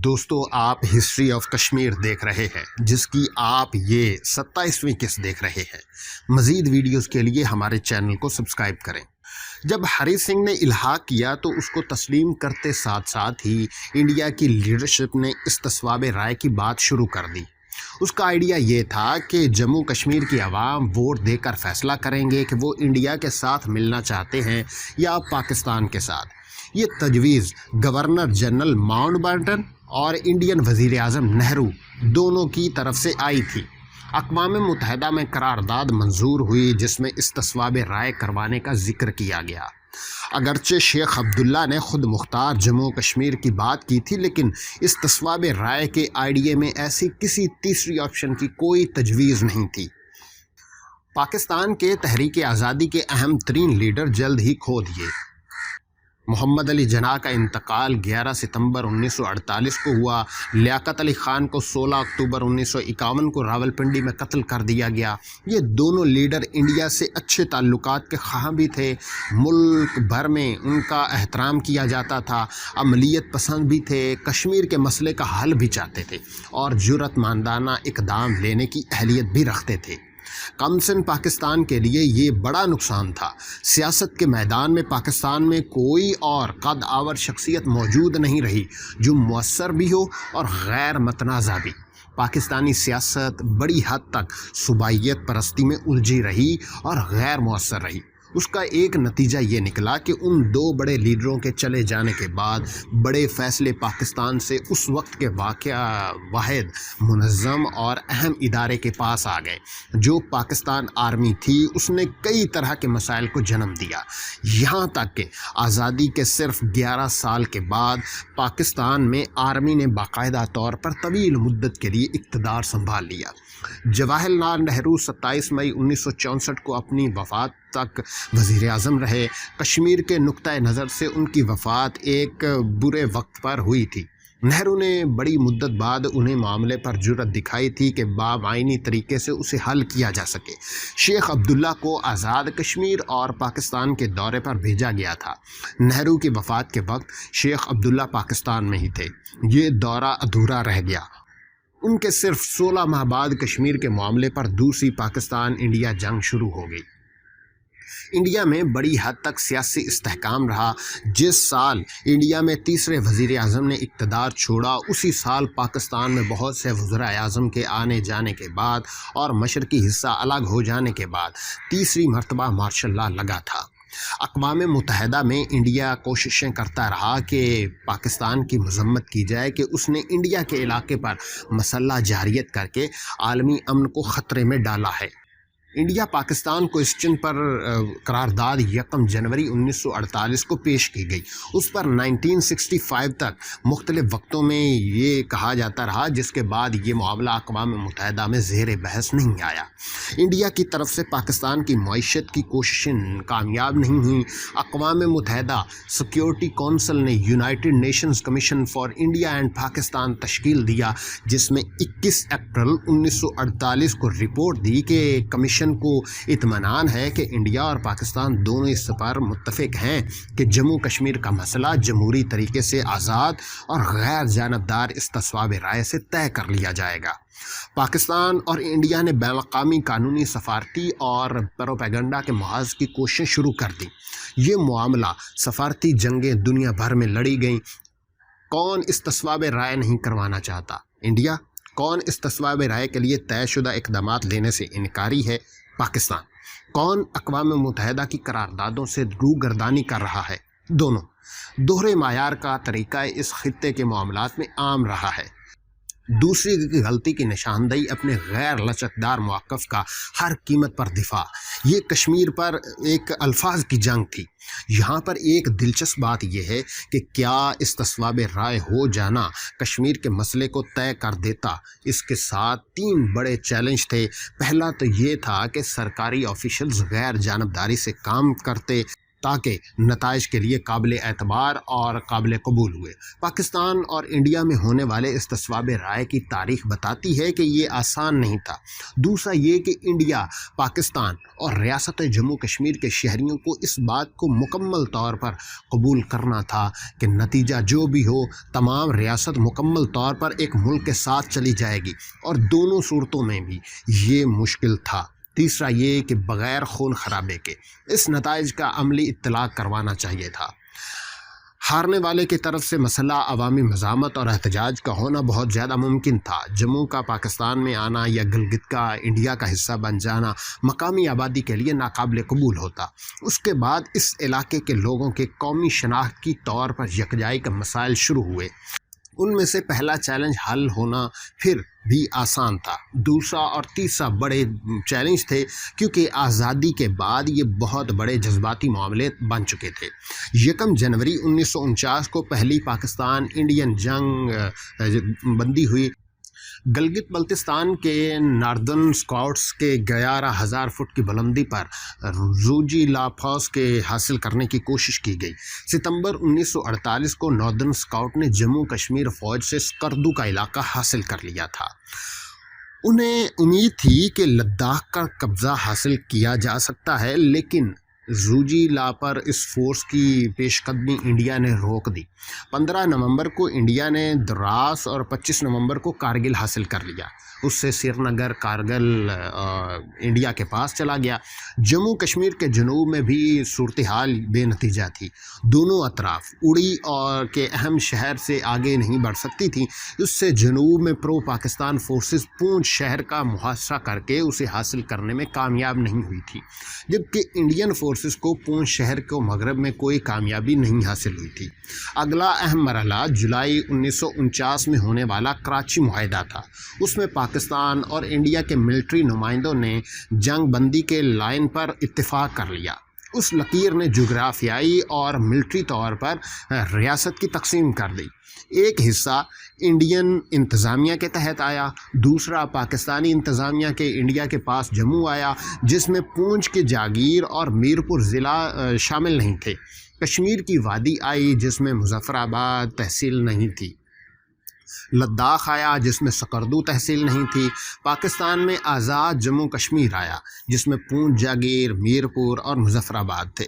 دوستو آپ history of Kashmir دیکھ رہے ہیں جس کی آپ یہ 27ویں قسط دیکھ رہے ہیں۔ مزید ویڈیوز کے لیے ہمارے چینل کو سبسکرائب کریں۔ جب ہری سنگھ نے الحاق کیا تو اس کو تسلیم کرتے ساتھ ساتھ ہی انڈیا کی لیڈرشپ نے استصواب رائے کی بات شروع کر دی۔ اس کا آئیڈیا یہ تھا کہ جموں کشمیر کی عوام ووٹ دے کر فیصلہ کریں گے کہ وہ انڈیا کے ساتھ ملنا چاہتے ہیں یا پاکستان کے ساتھ۔ یہ تجویز گورنر جنرل ماؤنٹ بیٹن اور انڈین وزیر اعظم نہرو دونوں کی طرف سے آئی تھی۔ اقوام متحدہ میں قرارداد منظور ہوئی جس میں استصواب رائے کروانے کا ذکر کیا گیا۔ اگرچہ شیخ عبداللہ نے خود مختار جموں کشمیر کی بات کی تھی، لیکن استصواب رائے کے آئیڈیا میں ایسی کسی تیسری آپشن کی کوئی تجویز نہیں تھی۔ پاکستان کے تحریک آزادی کے اہم ترین لیڈر جلد ہی کھو دیے۔ محمد علی جناح کا انتقال 11 ستمبر 1948 کو ہوا۔ لیاقت علی خان کو 16 اکتوبر 1951 کو راولپنڈی میں قتل کر دیا گیا۔ یہ دونوں لیڈر انڈیا سے اچھے تعلقات کے خواہاں بھی تھے۔ ملک بھر میں ان کا احترام کیا جاتا تھا، عملیت پسند بھی تھے، کشمیر کے مسئلے کا حل بھی چاہتے تھے اور جرأت مندانہ اقدام لینے کی اہلیت بھی رکھتے تھے۔ کم سن پاکستان کے لیے یہ بڑا نقصان تھا۔ سیاست کے میدان میں پاکستان میں کوئی اور قد آور شخصیت موجود نہیں رہی جو مؤثر بھی ہو اور غیر متنازع بھی۔ پاکستانی سیاست بڑی حد تک صوبائیت پرستی میں الجھی رہی اور غیر مؤثر رہی۔ اس کا ایک نتیجہ یہ نکلا کہ ان دو بڑے لیڈروں کے چلے جانے کے بعد بڑے فیصلے پاکستان سے اس وقت کے واحد منظم اور اہم ادارے کے پاس آ گئے۔ جو پاکستان آرمی تھی اس نے کئی طرح کے مسائل کو جنم دیا، یہاں تک کہ آزادی کے صرف 11 سال کے بعد پاکستان میں آرمی نے باقاعدہ طور پر طویل مدت کے لیے اقتدار سنبھال لیا۔ جواہر لال نہرو 27 مئی 1964 کو اپنی وفات تک وزیر اعظم رہے۔ کشمیر کے نقطۂ نظر سے ان کی وفات ایک برے وقت پر ہوئی تھی۔ نہرو نے بڑی مدت بعد انہیں معاملے پر جرأت دکھائی تھی کہ بآئینی طریقے سے اسے حل کیا جا سکے۔ شیخ عبداللہ کو آزاد کشمیر اور پاکستان کے دورے پر بھیجا گیا تھا۔ نہرو کی وفات کے وقت شیخ عبداللہ پاکستان میں ہی تھے۔ یہ دورہ ادھورا رہ گیا۔ ان کے صرف 16 ماہ بعد کشمیر کے معاملے پر دوسری پاکستان انڈیا جنگ شروع ہو گئی۔ انڈیا میں بڑی حد تک سیاسی استحکام رہا۔ جس سال انڈیا میں تیسرے وزیر اعظم نے اقتدار چھوڑا، اسی سال پاکستان میں بہت سے وزرائے اعظم کے آنے جانے کے بعد اور مشرقی حصہ الگ ہو جانے کے بعد تیسری مرتبہ مارشل لا لگا تھا۔ اقوام متحدہ میں انڈیا کوششیں کرتا رہا کہ پاکستان کی مذمت کی جائے کہ اس نے انڈیا کے علاقے پر مسلح جارحیت کر کے عالمی امن کو خطرے میں ڈالا ہے۔ انڈیا پاکستان کو اس چن پر قرارداد 1 جنوری 1948 کو پیش کی گئی۔ اس پر 1965 تک مختلف وقتوں میں یہ کہا جاتا رہا، جس کے بعد یہ معاملہ اقوام متحدہ میں زیر بحث نہیں آیا۔ انڈیا کی طرف سے پاکستان کی معیشت کی کوششیں کامیاب نہیں ہوئیں۔ اقوام متحدہ سیکیورٹی کونسل نے United nations commission for India and Pakistan تشکیل دیا، جس میں 21 اپریل 1948 کو رپورٹ دی کہ کمیشن کو اطمینان ہے کہ انڈیا اور پاکستان دونوں اس پر متفق ہیں کہ جموں کشمیر کا مسئلہ جمہوری طریقے سے آزاد اور غیر جانبدار استصواب رائے سے طے کر لیا جائے گا۔ پاکستان اور انڈیا نے بین الاقوامی قانونی، سفارتی اور پروپیگنڈا کے محاذ کی کوششیں شروع کر دیں۔ یہ معاملہ سفارتی جنگیں دنیا بھر میں لڑی گئیں۔ کون استصواب رائے نہیں کروانا چاہتا؟ انڈیا۔ کون استصواب رائے کے لیے طے شدہ اقدامات لینے سے انکاری ہے؟ پاکستان۔ کون اقوام متحدہ کی قراردادوں سے روگردانی کر رہا ہے؟ دونوں۔ دوہرے معیار کا طریقہ اس خطے کے معاملات میں عام رہا ہے۔ دوسری کی غلطی کی نشاندہی، اپنے غیر لچکدار موقف کا ہر قیمت پر دفاع۔ یہ کشمیر پر ایک الفاظ کی جنگ تھی۔ یہاں پر ایک دلچسپ بات یہ ہے کہ کیا استصواب رائے ہو جانا کشمیر کے مسئلے کو طے کر دیتا؟ اس کے ساتھ 3 بڑے چیلنج تھے۔ پہلا تو یہ تھا کہ سرکاری آفیشلز غیر جانبداری سے کام کرتے تاکہ نتائج کے لیے قابل اعتبار اور قابل قبول ہوئے۔ پاکستان اور انڈیا میں ہونے والے استصواب رائے کی تاریخ بتاتی ہے کہ یہ آسان نہیں تھا۔ دوسرا یہ کہ انڈیا، پاکستان اور ریاست جموں کشمیر کے شہریوں کو اس بات کو مکمل طور پر قبول کرنا تھا کہ نتیجہ جو بھی ہو تمام ریاست مکمل طور پر ایک ملک کے ساتھ چلی جائے گی، اور دونوں صورتوں میں بھی یہ مشکل تھا۔ تیسرا یہ کہ بغیر خون خرابے کے اس نتائج کا عملی اطلاق کروانا چاہیے تھا۔ ہارنے والے کی طرف سے مسلح عوامی مزاحمت اور احتجاج کا ہونا بہت زیادہ ممکن تھا۔ جموں کا پاکستان میں آنا یا گلگت کا انڈیا کا حصہ بن جانا مقامی آبادی کے لیے ناقابل قبول ہوتا۔ اس کے بعد اس علاقے کے لوگوں کے قومی شناخت کی طور پر یکجائی کا مسائل شروع ہوئے۔ ان میں سے پہلا چیلنج حل ہونا پھر بھی آسان تھا۔ دوسرا اور تیسرا بڑے چیلنج تھے، کیونکہ آزادی کے بعد یہ بہت بڑے جذباتی معاملے بن چکے تھے۔ 1 جنوری 1949 کو پہلی پاکستان انڈین جنگ بندی ہوئی۔ گلگت بلتستان کے ناردرن اسکاؤٹس کے 11,000 فٹ کی بلندی پر زوجی لا پاس کے حاصل کرنے کی کوشش کی گئی۔ ستمبر 1948 کو ناردرن اسکاؤٹ نے جموں کشمیر فوج سے سکردو کا علاقہ حاصل کر لیا تھا۔ انہیں امید تھی کہ لداخ کا قبضہ حاصل کیا جا سکتا ہے، لیکن زوجی لا پر اس فورس کی پیش قدمی انڈیا نے روک دی۔ 15 نومبر کو انڈیا نے دراس اور 25 نومبر کو کارگل حاصل کر لیا۔ اس سے سری نگر کارگل انڈیا کے پاس چلا گیا۔ جموں کشمیر کے جنوب میں بھی صورتحال بے نتیجہ تھی۔ دونوں اطراف اڑی اور کے اہم شہر سے آگے نہیں بڑھ سکتی تھیں۔ اس سے جنوب میں پرو پاکستان فورسز پونچھ شہر کا محاصرہ کر کے اسے حاصل کرنے میں کامیاب نہیں ہوئی تھی، جبکہ انڈین فورسز کو پونچھ شہر کو مغرب میں کوئی کامیابی نہیں حاصل ہوئی تھی۔ اگلا اہم مرحلہ جولائی 1949 میں ہونے والا کراچی معاہدہ تھا۔ اس میں پاکستان اور انڈیا کے ملٹری نمائندوں نے جنگ بندی کے لائن پر اتفاق کر لیا۔ اس لکیر نے جغرافیائی اور ملٹری طور پر ریاست کی تقسیم کر دی۔ ایک حصہ انڈین انتظامیہ کے تحت آیا، دوسرا پاکستانی انتظامیہ کے انڈیا کے پاس جموں آیا، جس میں پونچھ کے جاگیر اور میرپور ضلع شامل نہیں تھے۔ کشمیر کی وادی آئی، جس میں مظفر آباد تحصیل نہیں تھی۔ لداخ آیا، جس میں سکردو تحصیل نہیں تھی۔ پاکستان میں آزاد جموں کشمیر آیا، جس میں پونچھ جاگیر، میرپور اور مظفر آباد تھے۔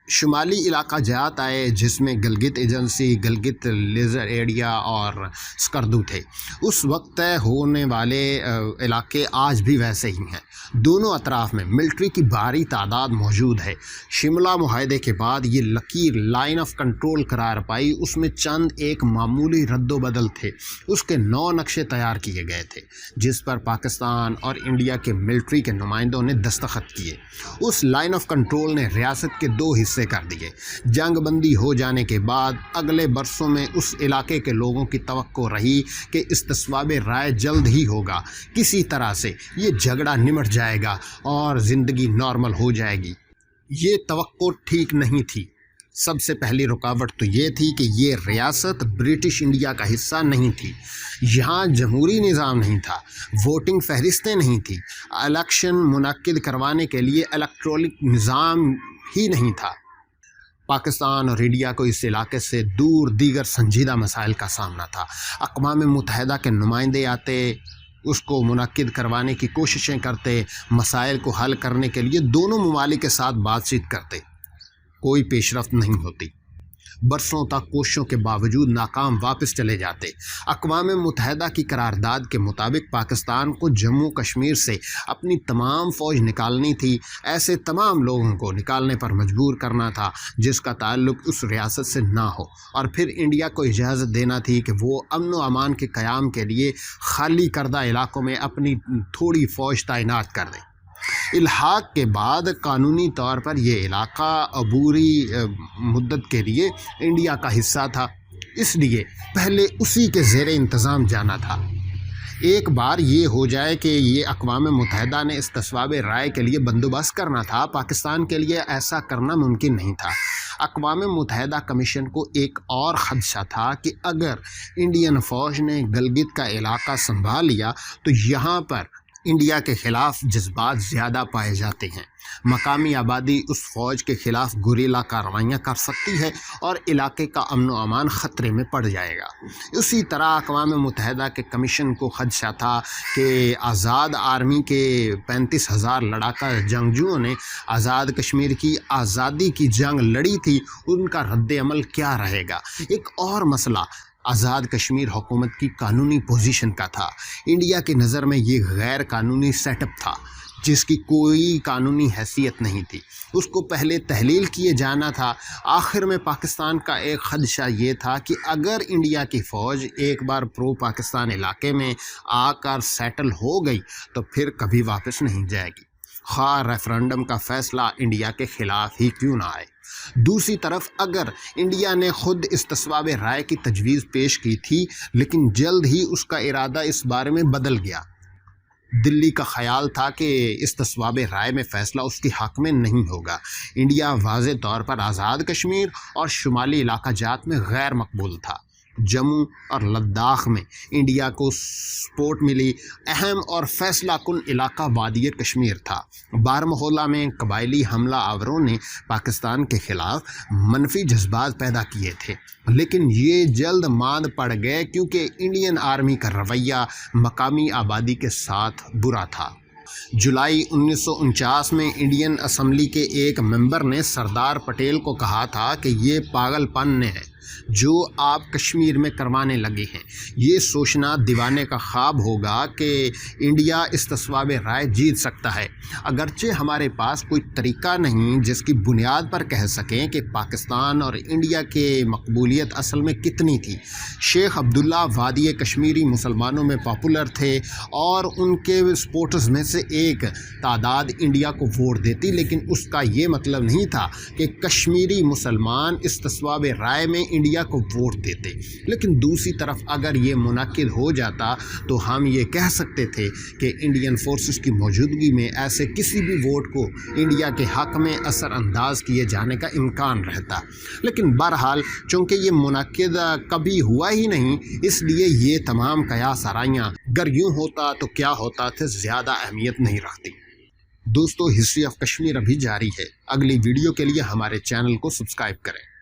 شمالی علاقہ جات آئے، جس میں Gilgit agency, Gilgit laser area اور سکردو تھے۔ اس وقت طے ہونے والے علاقے آج بھی ویسے ہی ہیں۔ دونوں اطراف میں ملٹری کی بھاری تعداد موجود ہے۔ شملہ معاہدے کے بعد یہ لکیر لائن آف کنٹرول قرار پائی۔ اس میں چند ایک معمولی رد و بدل تھے۔ اس کے 9 نقشے تیار کیے گئے تھے، جس پر پاکستان اور انڈیا کے ملٹری کے نمائندوں نے دستخط کیے۔ اس لائن آف کنٹرول نے ریاست کے 2 حصے کر دیے۔ جنگ بندی ہو جانے کے بعد اگلے برسوں میں اس علاقے کے لوگوں کی توقع رہی کہ استصواب رائے جلد ہی ہوگا، کسی طرح سے یہ جھگڑا نمٹ جائے گا اور زندگی نارمل ہو جائے گی۔ یہ توقع ٹھیک نہیں تھی۔ سب سے پہلی رکاوٹ تو یہ تھی کہ یہ ریاست برٹش انڈیا کا حصہ نہیں تھی۔ یہاں جمہوری نظام نہیں تھا، ووٹنگ فہرستیں نہیں تھیں، الیکشن منعقد کروانے کے لیے الیکٹرونک نظام ہی نہیں تھا۔ پاکستان اور انڈیا کو اس علاقے سے دور دیگر سنجیدہ مسائل کا سامنا تھا۔ اقوام متحدہ کے نمائندے آتے، اس کو منعقد کروانے کی کوششیں کرتے، مسائل کو حل کرنے کے لیے دونوں ممالک کے ساتھ بات چیت کرتے، کوئی پیش رفت نہیں ہوتی۔ برسوں تک کوششوں کے باوجود ناکام واپس چلے جاتے۔ اقوام متحدہ کی قرارداد کے مطابق پاکستان کو جموں کشمیر سے اپنی تمام فوج نکالنی تھی۔ ایسے تمام لوگوں کو نکالنے پر مجبور کرنا تھا جس کا تعلق اس ریاست سے نہ ہو، اور پھر انڈیا کو اجازت دینا تھی کہ وہ امن و امان کے قیام کے لیے خالی کردہ علاقوں میں اپنی تھوڑی فوج تعینات کر دے۔ الحاق کے بعد قانونی طور پر یہ علاقہ عبوری مدت کے لیے انڈیا کا حصہ تھا، اس لیے پہلے اسی کے زیر انتظام جانا تھا۔ ایک بار یہ ہو جائے کہ یہ اقوام متحدہ نے استصواب رائے کے لیے بندوبست کرنا تھا، پاکستان کے لیے ایسا کرنا ممکن نہیں تھا۔ اقوام متحدہ کمیشن کو ایک اور خدشہ تھا کہ اگر انڈین فوج نے گلگت کا علاقہ سنبھال لیا تو یہاں پر انڈیا کے خلاف جذبات زیادہ پائے جاتے ہیں۔ مقامی آبادی اس فوج کے خلاف گوریلا کارروائیاں کر سکتی ہے اور علاقے کا امن و امان خطرے میں پڑ جائے گا۔ اسی طرح اقوام متحدہ کے کمیشن کو خدشہ تھا کہ آزاد آرمی کے 35,000 لڑاکا جنگجوؤں نے آزاد کشمیر کی آزادی کی جنگ لڑی تھی، ان کا رد عمل کیا رہے گا۔ ایک اور مسئلہ آزاد کشمیر حکومت کی قانونی پوزیشن کا تھا۔ انڈیا کی نظر میں یہ غیر قانونی سیٹ اپ تھا جس کی کوئی قانونی حیثیت نہیں تھی، اس کو پہلے تحلیل کیے جانا تھا۔ آخر میں پاکستان کا ایک خدشہ یہ تھا کہ اگر انڈیا کی فوج ایک بار پرو پاکستان علاقے میں آ کر سیٹل ہو گئی تو پھر کبھی واپس نہیں جائے گی، خواہ ریفرنڈم کا فیصلہ انڈیا کے خلاف ہی کیوں نہ آئے۔ دوسری طرف اگر انڈیا نے خود استصواب رائے کی تجویز پیش کی تھی، لیکن جلد ہی اس کا ارادہ اس بارے میں بدل گیا۔ دلی کا خیال تھا کہ استصواب رائے میں فیصلہ اس کے حق میں نہیں ہوگا۔ انڈیا واضح طور پر آزاد کشمیر اور شمالی علاقہ جات میں غیر مقبول تھا۔ جموں اور لداخ میں انڈیا کو سپورٹ ملی۔ اہم اور فیصلہ کن علاقہ وادی کشمیر تھا۔ بارہمولہ میں قبائلی حملہ آوروں نے پاکستان کے خلاف منفی جذبات پیدا کیے تھے، لیکن یہ جلد ماند پڑ گئے کیونکہ انڈین آرمی کا رویہ مقامی آبادی کے ساتھ برا تھا۔ جولائی 1949 میں انڈین اسمبلی کے ایک ممبر نے سردار پٹیل کو کہا تھا کہ یہ پاگل پن ہے جو آپ کشمیر میں کروانے لگے ہیں۔ یہ سوچنا دیوانے کا خواب ہوگا کہ انڈیا استصواب رائے جیت سکتا ہے، اگرچہ ہمارے پاس کوئی طریقہ نہیں جس کی بنیاد پر کہہ سکیں کہ پاکستان اور انڈیا کے مقبولیت اصل میں کتنی تھی۔ شیخ عبداللہ وادی کشمیری مسلمانوں میں پاپولر تھے اور ان کے سپورٹرز میں سے ایک تعداد انڈیا کو ووٹ دیتی، لیکن اس کا یہ مطلب نہیں تھا کہ کشمیری مسلمان استصواب رائے میں انڈیا کو ووٹ دیتے۔ لیکن دوسری طرف اگر یہ منعقد ہو جاتا تو ہم یہ کہہ سکتے تھے کہ انڈین فورسز کی موجودگی میں ایسے کسی بھی ووٹ کو انڈیا کے حق میں اثر انداز کیے جانے کا امکان رہتا۔ لیکن بہرحال چونکہ یہ منعقد کبھی ہوا ہی نہیں، اس لیے یہ تمام قیاس آرائیاں اگر یوں ہوتا تو کیا ہوتا تھے زیادہ اہمیت نہیں رکھتی۔ دوستو، ہسٹری آف کشمیر ابھی جاری ہے۔ اگلی ویڈیو کے لیے ہمارے چینل کو سبسکرائب کریں۔